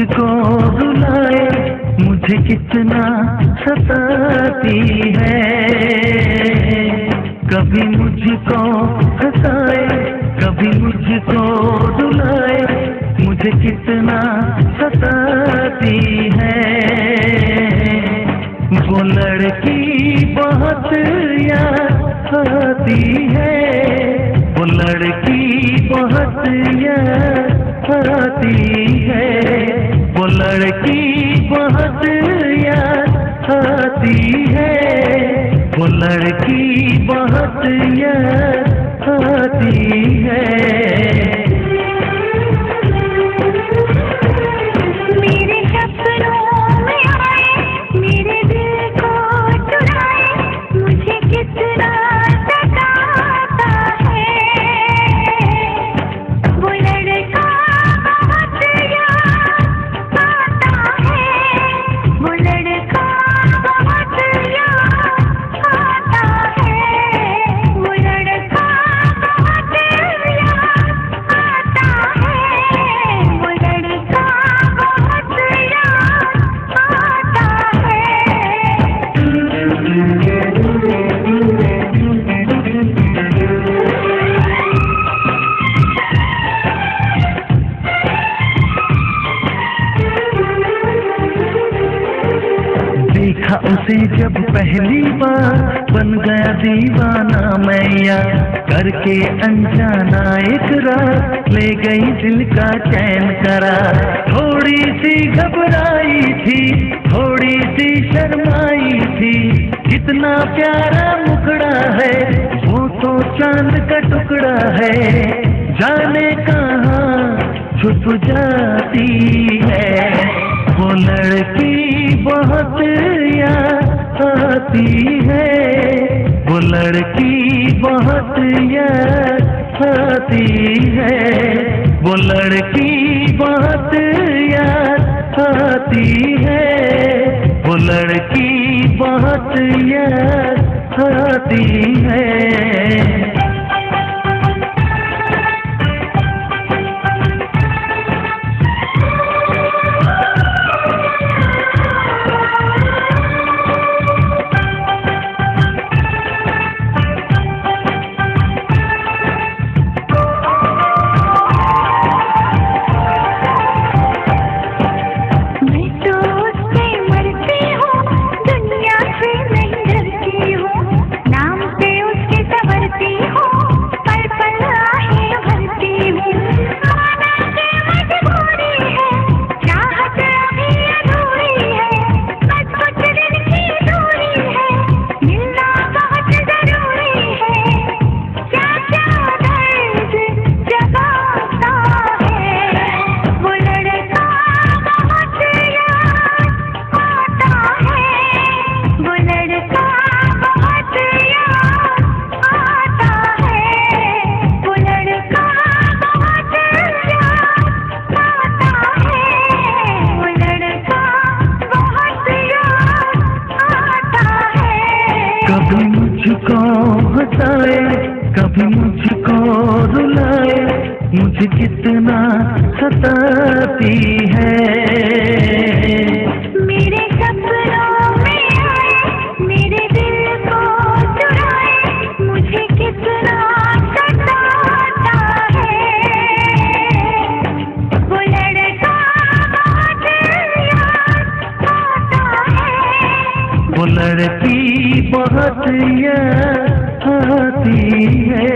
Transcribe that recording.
मुझको रुलाए, मुझे कितना सताती है। कभी मुझको हंसाए, कभी मुझको रुलाए, मुझे कितना सताती है। वो लड़की बहुत याद आती है, वो लड़की बहुत याद आती है, वो लड़की बहुत याद आती है, वो लड़की बहुत याद आती है। देखा उसे जब पहली बार, बन गया दीवाना मैया, करके अनजाना इकरार, ले गई दिल का चैन करार। थोड़ी सी घबराई थी, थोड़ी सी शर्माई थी, कितना प्यारा मुखड़ा है, वो तो चांद का टुकड़ा है, जाने कहाँ छुप जाती है। वो लड़की बहुत याद आती है, वो लड़की बहुत याद आती है, वो लड़की बहुत याद आती है, वो लड़की बहुत याद आती है। कभी मुझको हंसाए, कभी मुझको रुलाए, मुझे कितना सताती है। मेरे सपनों में आए, मेरे दिल को चुराए, मुझे कितना सताता है। वो लड़का बहुत याद आता है, वो लड़की बहुत याद आती है।